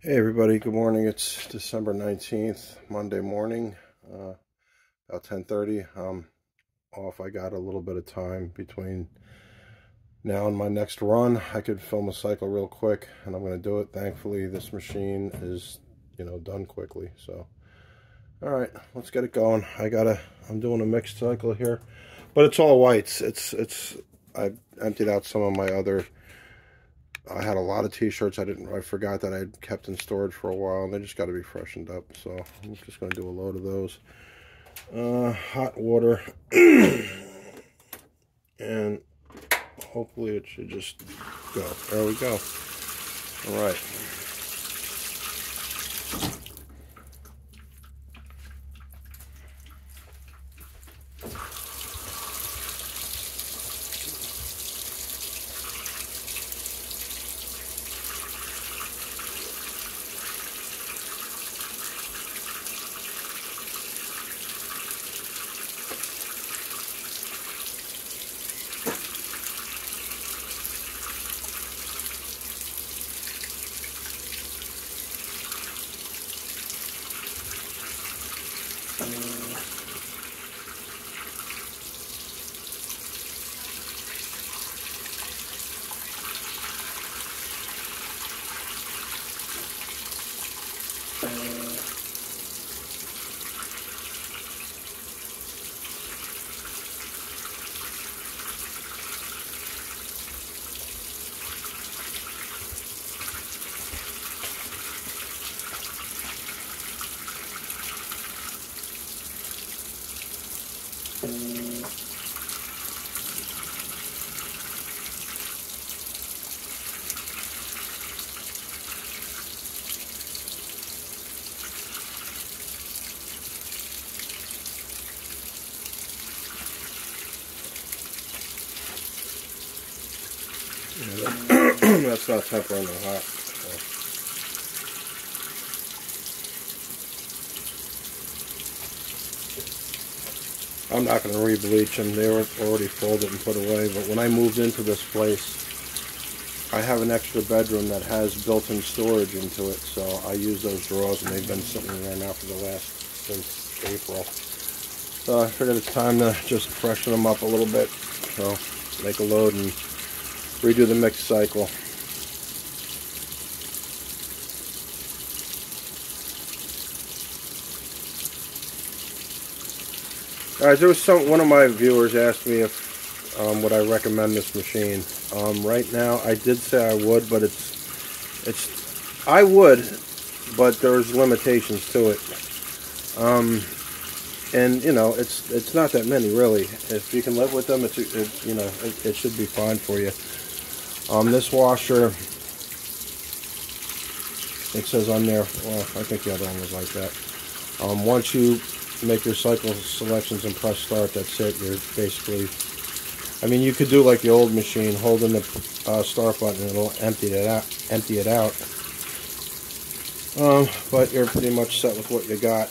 Hey everybody, good morning. It's December 19th, Monday morning, about 10:30. I'm off. I got a little bit of time between now and my next run. I could film a cycle real quick, and I'm going to do it. Thankfully, this machine is, done quickly. So, all right, let's get it going. I'm doing a mixed cycle here, but it's all whites. I've emptied out some of my other. I had a lot of t-shirts I forgot that I had kept in storage for a while, and they just got to be freshened up. So I'm just going to do a load of those. Hot water. And hopefully it should just go. There we go. All right. That's not tempering the hot. So. I'm not going to re-bleach them. They were already folded and put away. But when I moved into this place, I have an extra bedroom that has built-in storage into it. So I use those drawers, and they've been sitting there now for the since April. So I figured it's time to just freshen them up a little bit. So make a load and redo the mixed cycle. Alright, there was one of my viewers asked me if would I recommend this machine. Right now, I did say I would, but I would, but there's limitations to it. And it's not that many really. If you can live with them, it should be fine for you. This washer, it says on there. Well, I think the other one was like that. Once you make your cycle selections and press start, that's it. You're basically, you could do like the old machine, holding the start button, and it'll empty it out. But you're pretty much set with what you got.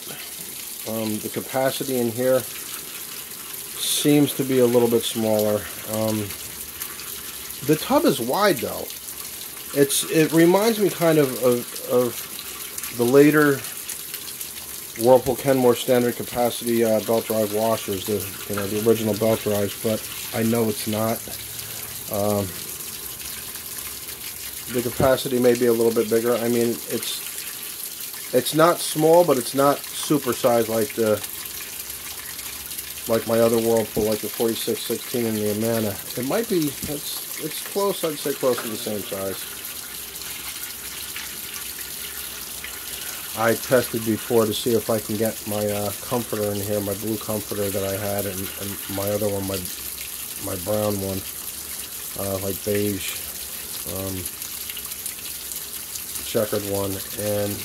The capacity in here seems to be a little bit smaller. The tub is wide though. It reminds me kind of the later Whirlpool Kenmore standard capacity belt drive washers, the original belt drives, but I know it's not. The capacity may be a little bit bigger. It's not small, but it's not super sized like my other Whirlpool, like the 4616 and the Amana. It might be. It's close. I'd say close to the same size. I tested before to see if I can get my comforter in here, my blue comforter that I had, and my other one, my brown one, like beige, checkered one, and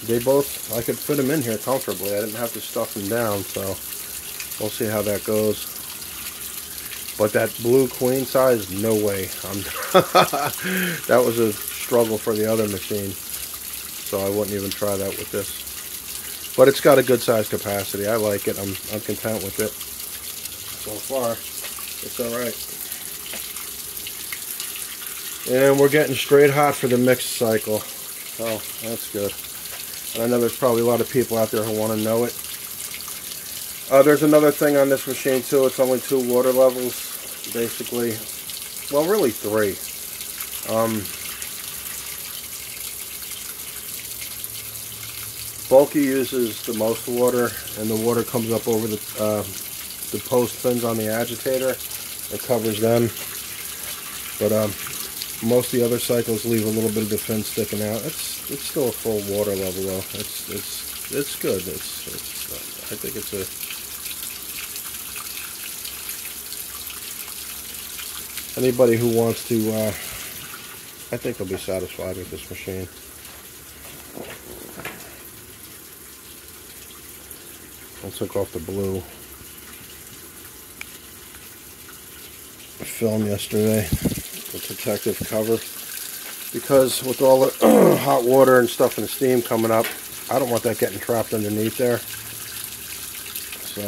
they both, I could fit them in here comfortably. I didn't have to stuff them down, so we'll see how that goes. But that blue queen size, no way. That was a struggle for the other machine. So I wouldn't even try that with this. But it's got a good size capacity. I like it. I'm content with it. So far, it's alright. And we're getting straight hot for the mixed cycle. So that's good. And I know there's probably a lot of people out there who want to know it. There's another thing on this machine too. It's only 2 water levels, basically. Well, really 3. Bulky uses the most water, and the water comes up over the post fins on the agitator. It covers them. But most of the other cycles leave a little bit of the fin sticking out. It's still a full water level though. It's good. I think it's anybody who wants to, I think they'll be satisfied with this machine. I took off the blue film yesterday, the protective cover, because with all the hot water and stuff and the steam coming up, I don't want that getting trapped underneath there. So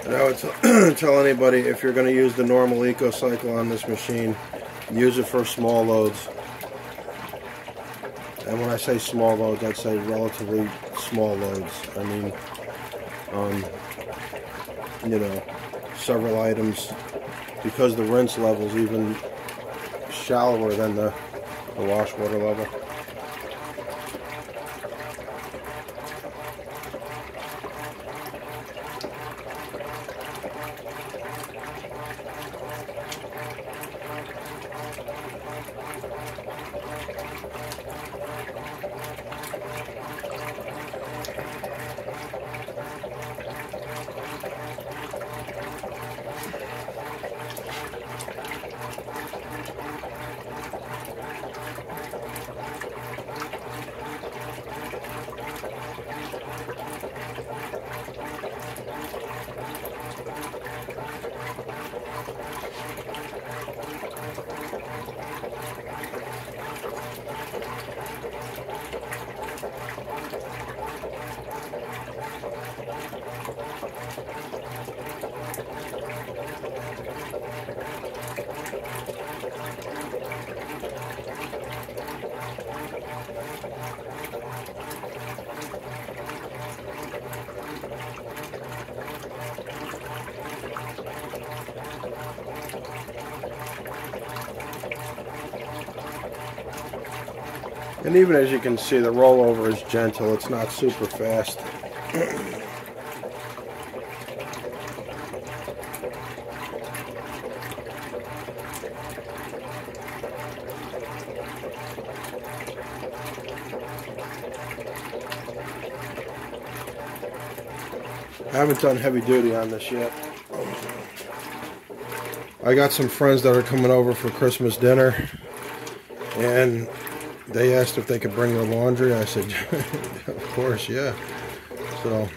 and I would tell anybody, if you're going to use the normal eco cycle on this machine, use it for small loads. And when I say small loads, I'd say relatively small loads. I mean, you know, several items, because the rinse level is even shallower than the wash water level. And even as you can see, the rollover is gentle. It's not super fast. I haven't done heavy duty on this yet. I got some friends that are coming over for Christmas dinner, and they asked if they could bring their laundry. I said, of course, yeah. So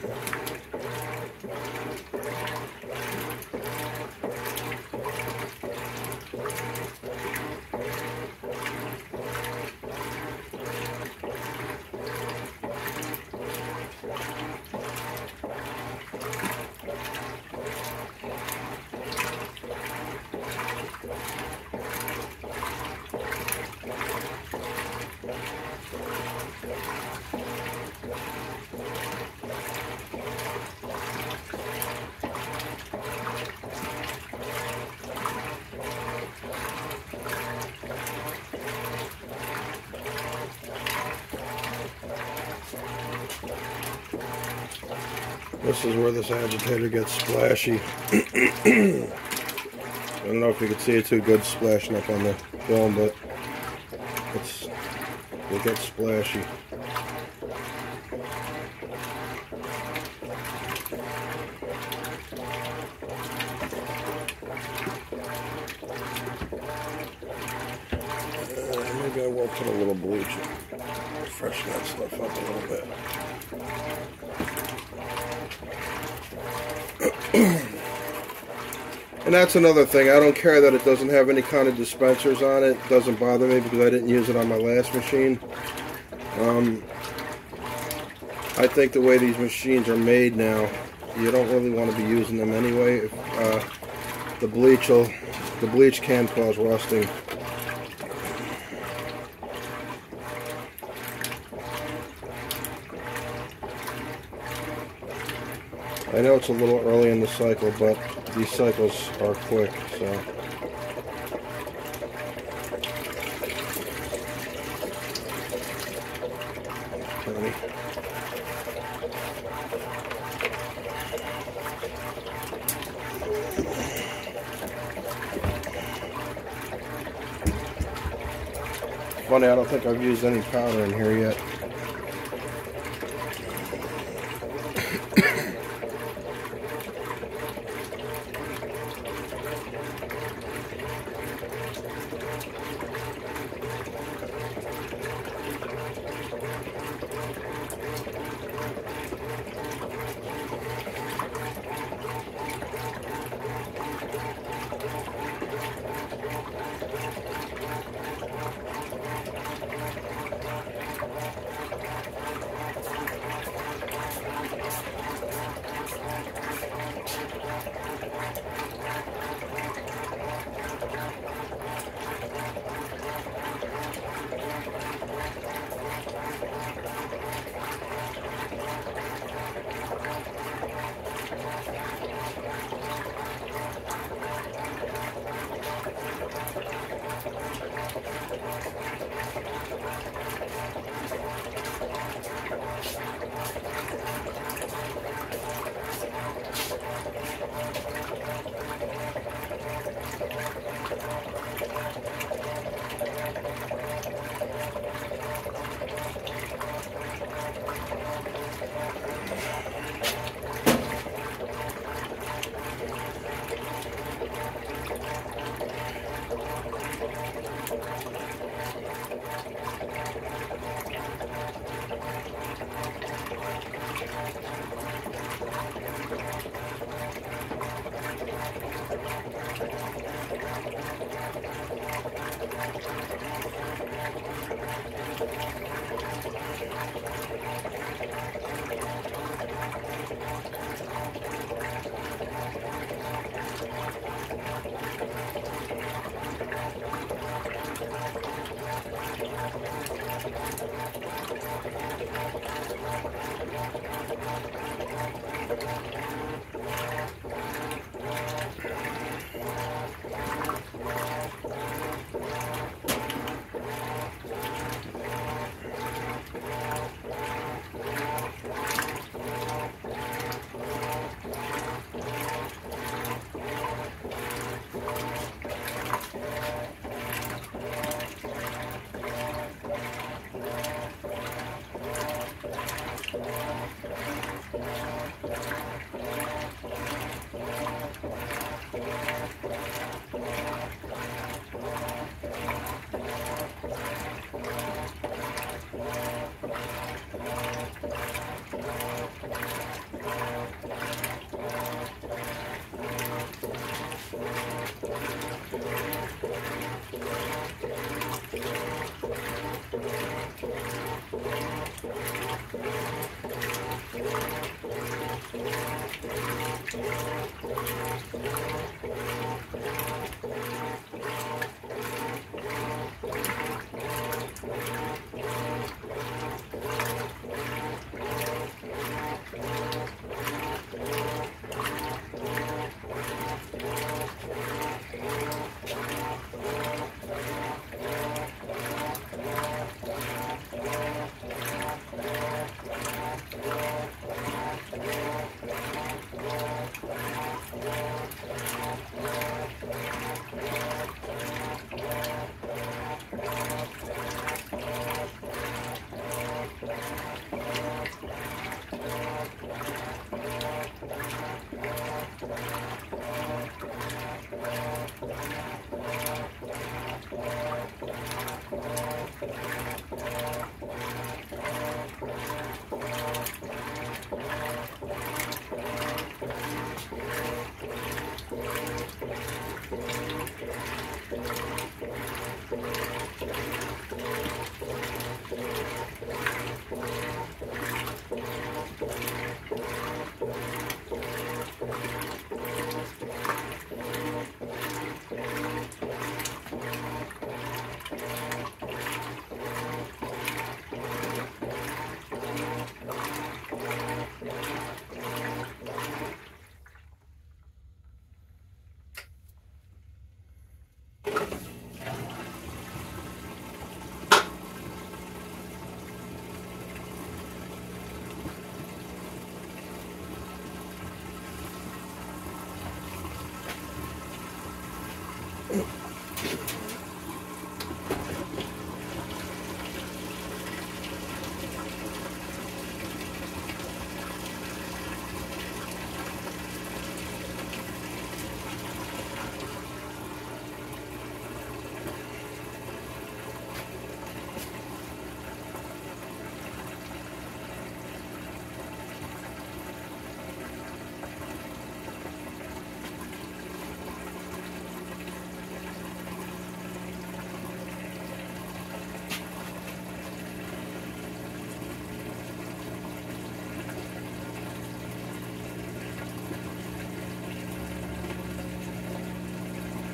this is where this agitator gets splashy. I don't know if you can see it too good splashing up on the film, but they get splashy. Maybe I will put a little bleach in, freshen that stuff up a little bit. And that's another thing. I don't care that it doesn't have any kind of dispensers on it. It doesn't bother me because I didn't use it on my last machine. I think the way these machines are made now, you don't really want to be using them anyway. If, the bleach can cause rusting. I know it's a little early in the cycle, but these cycles are quick, so. Funny, I don't think I've used any powder in here yet.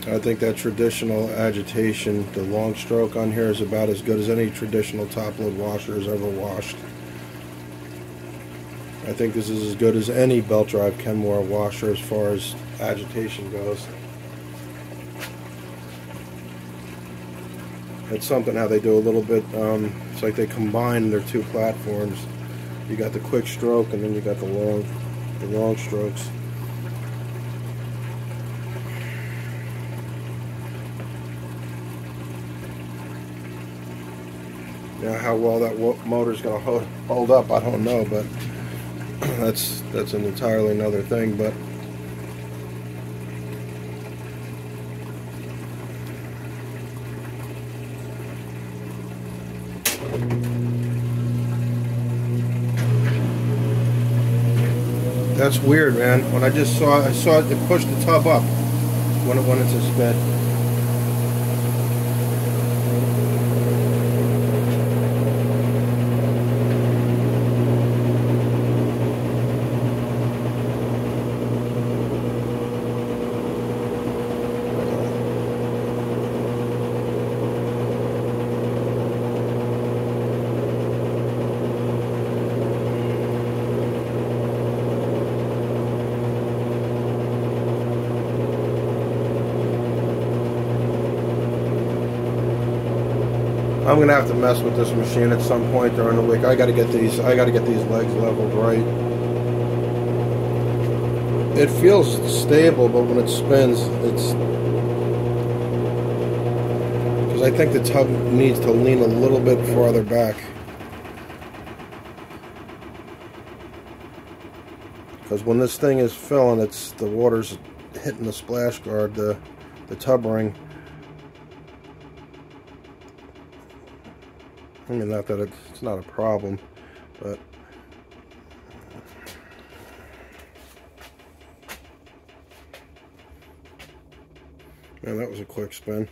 I think that traditional agitation, the long stroke on here, is about as good as any traditional top load washer has ever washed. I think this is as good as any belt drive Kenmore washer as far as agitation goes. It's something how they do a little bit, it's like they combine their two platforms. You got the quick stroke and then you got the long strokes. Now, how well that motor's going to hold up, I don't know, but that's an entirely another thing. But that's weird, man. When I saw it push the tub up when it's a spin. I'm gonna have to mess with this machine at some point during the week. I gotta get these legs leveled right. It feels stable, but when it spins, it's because I think the tub needs to lean a little bit farther back. Because when this thing is filling, the water's hitting the splash guard, the tub ring. I mean, not that it's not a problem, but man, that was a quick spin.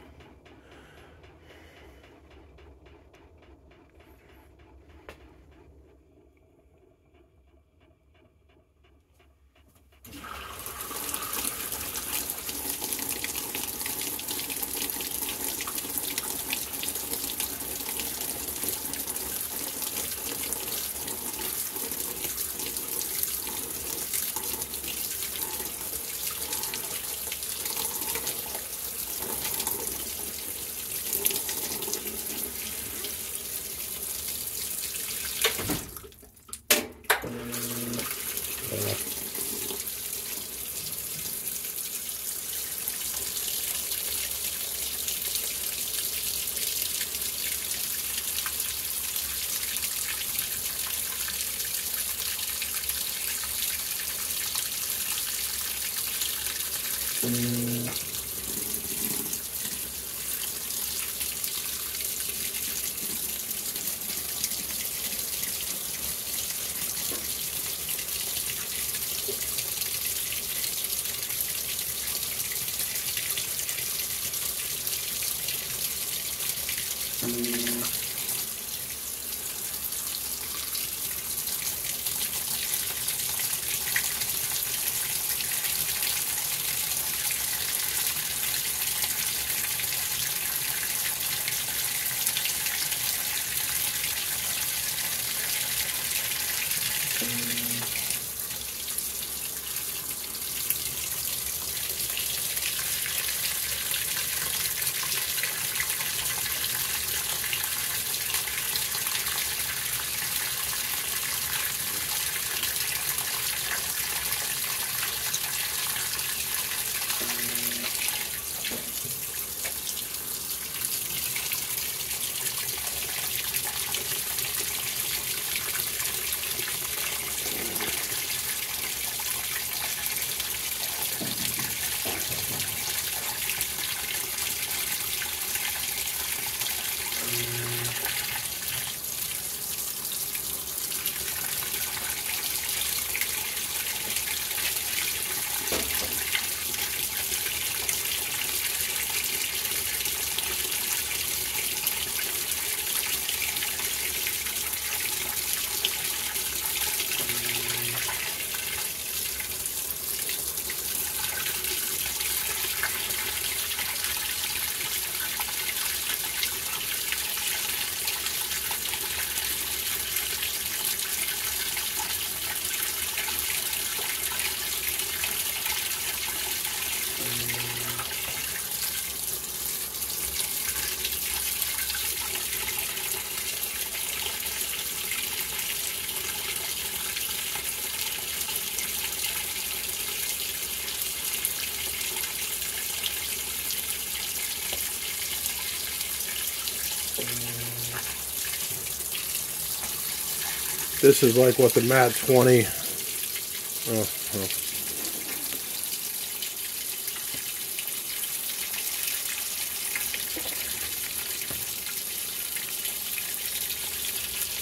This is like what the matte 20.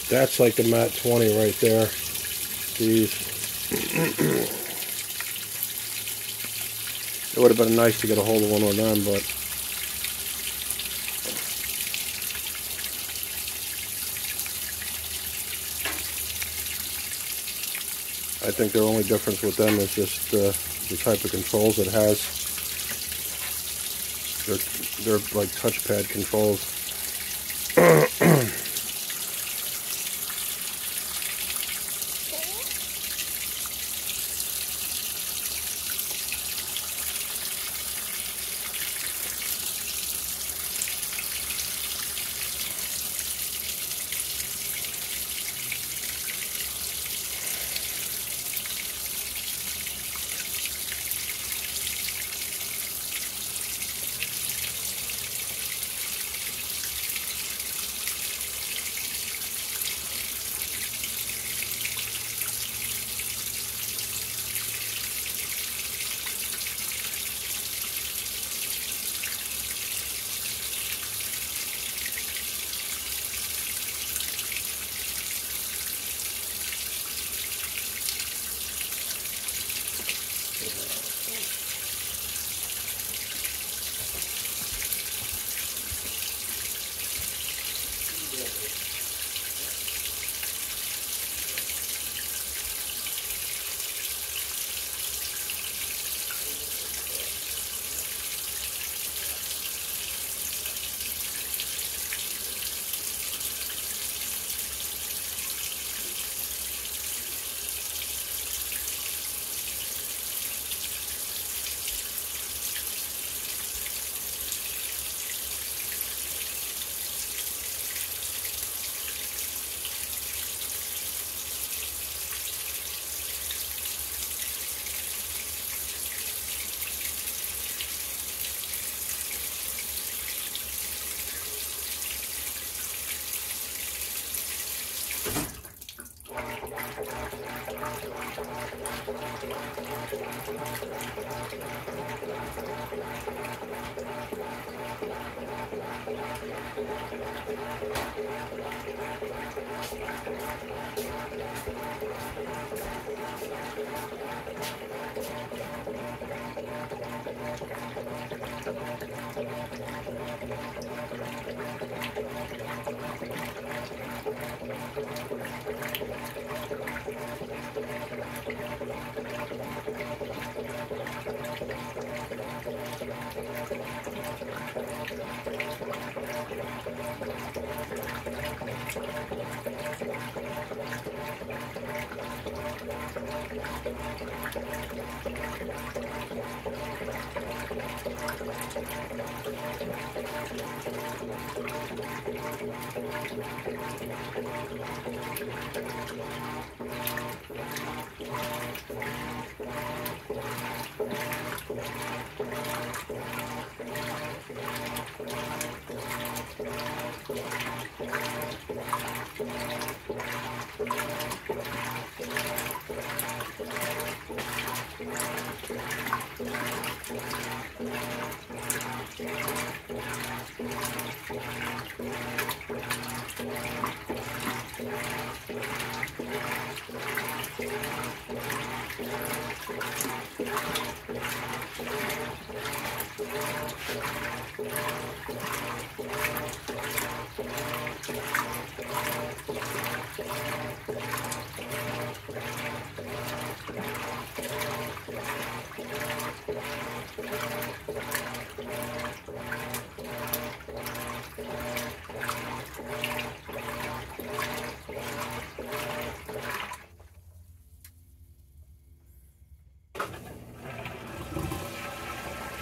That's like the matte 20 right there. These. It would have been nice to get a hold of one of them, but I think the only difference with them is just the type of controls it has. They're like touchpad controls.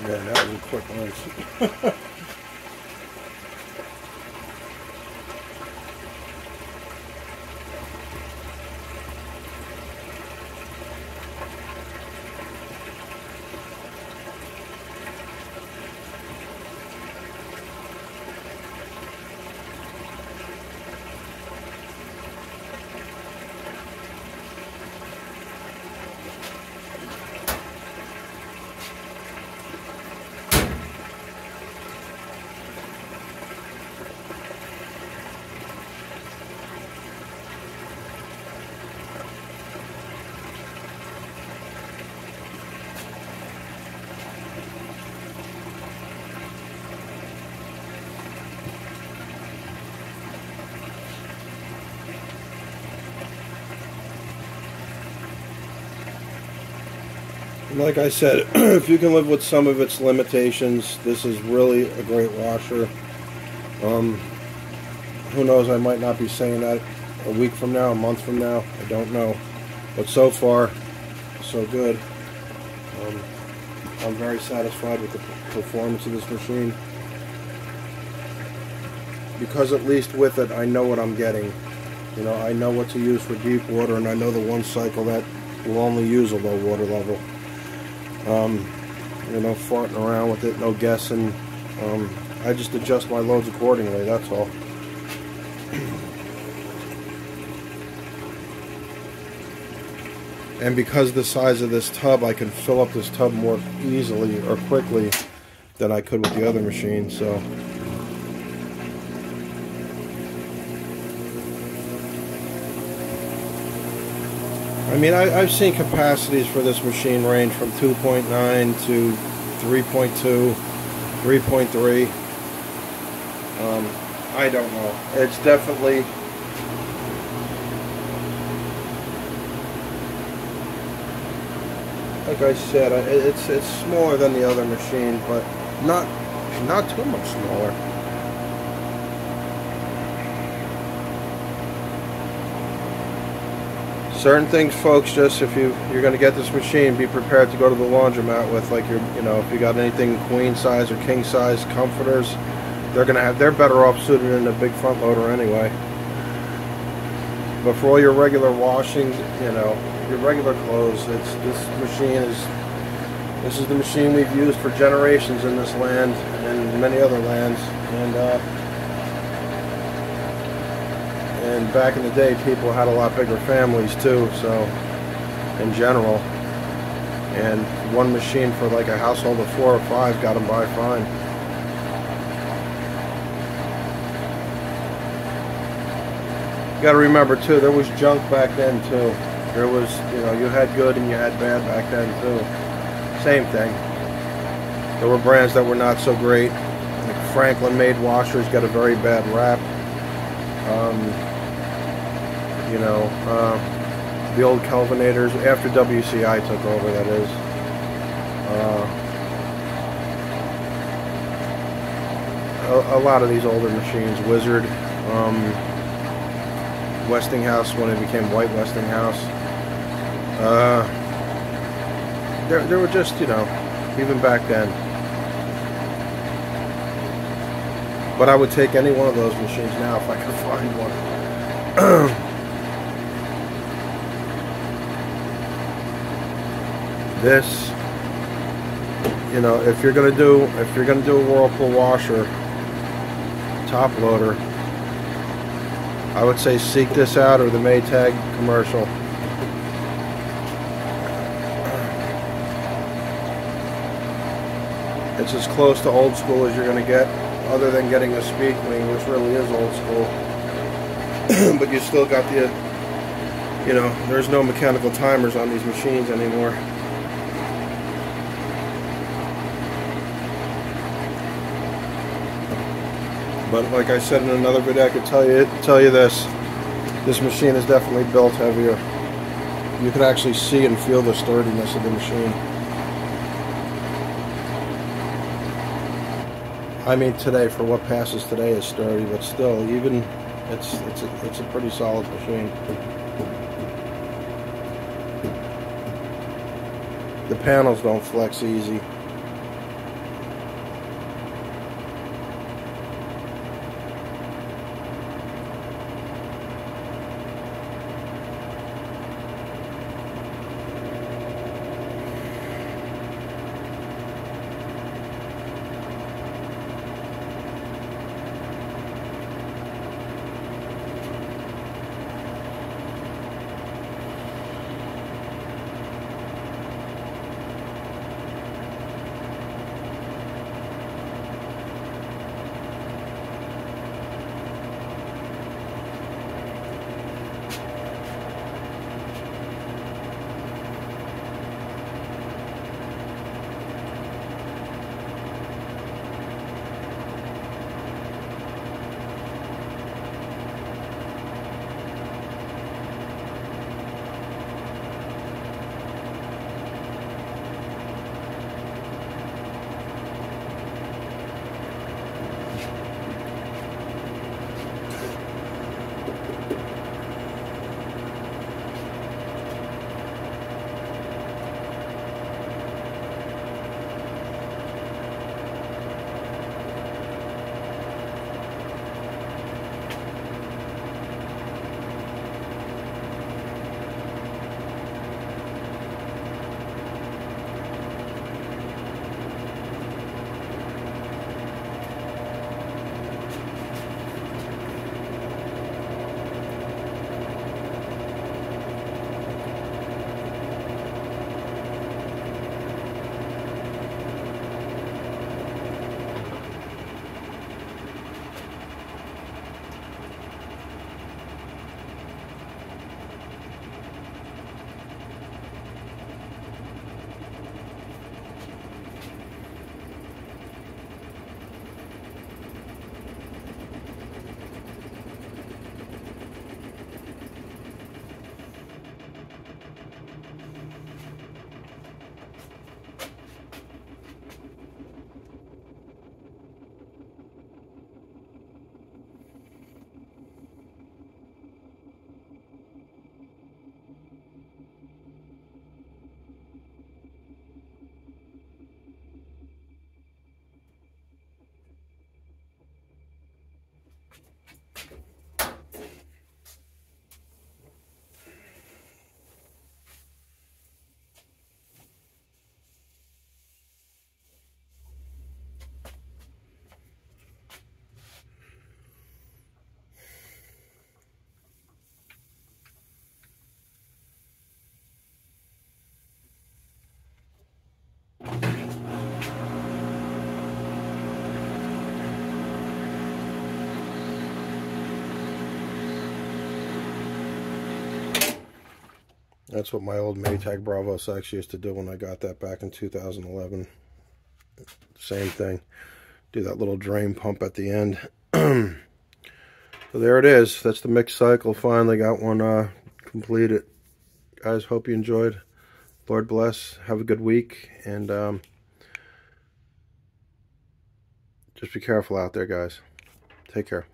Yeah, that was a quick rinse. Like I said, if you can live with some of its limitations, this is really a great washer. Who knows, I might not be saying that a week from now, a month from now, I don't know. But so far, so good. I'm very satisfied with the performance of this machine. Because at least with it, I know what I'm getting. You know, I know what to use for deep water, and I know the one cycle that will only use a low water level. You know, farting around with it, no guessing. I just adjust my loads accordingly, that's all. And because of the size of this tub, I can fill up this tub more easily or quickly than I could with the other machine, so. I mean, I've seen capacities for this machine range from 2.9 to 3.2, 3.3. I don't know. It's definitely... Like I said, it's smaller than the other machine, but not too much smaller. Certain things, folks, just if you're going to get this machine, be prepared to go to the laundromat with, like, you know, if you got anything queen size or king size comforters, they're better off suited in a big front loader anyway. But for all your regular washing, you know, your regular clothes, this is the machine we've used for generations in this land and many other lands, and back in the day, people had a lot bigger families too, so, in general. And one machine for like a household of 4 or 5 got them by fine. You gotta remember too, there was junk back then too. There was, you know, you had good and you had bad back then too. Same thing. There were brands that were not so great. Like Franklin made washers got a very bad rap. You know, the old Kelvinators, after WCI took over, that is. A lot of these older machines, Wizard, Westinghouse when it became White Westinghouse. There were just, you know, even back then. But I would take any one of those machines now if I could find one. This, you know, if you're gonna do a Whirlpool washer top loader, I would say seek this out or the Maytag commercial. It's as close to old school as you're going to get, other than getting a speed clean, which really is old school. But you still got the, you know, there's no mechanical timers on these machines anymore. But like I said in another video, I could tell you this machine is definitely built heavier. You could actually see and feel the sturdiness of the machine. I mean, today, for what passes today, is sturdy, but still, even it's a pretty solid machine. The panels don't flex easy. That's what my old Maytag Bravo 6 used to do when I got that back in 2011. Same thing. Do that little drain pump at the end. So there it is. That's the mixed cycle. Finally got one completed. Guys, hope you enjoyed. Lord bless. Have a good week. And just be careful out there, guys. Take care.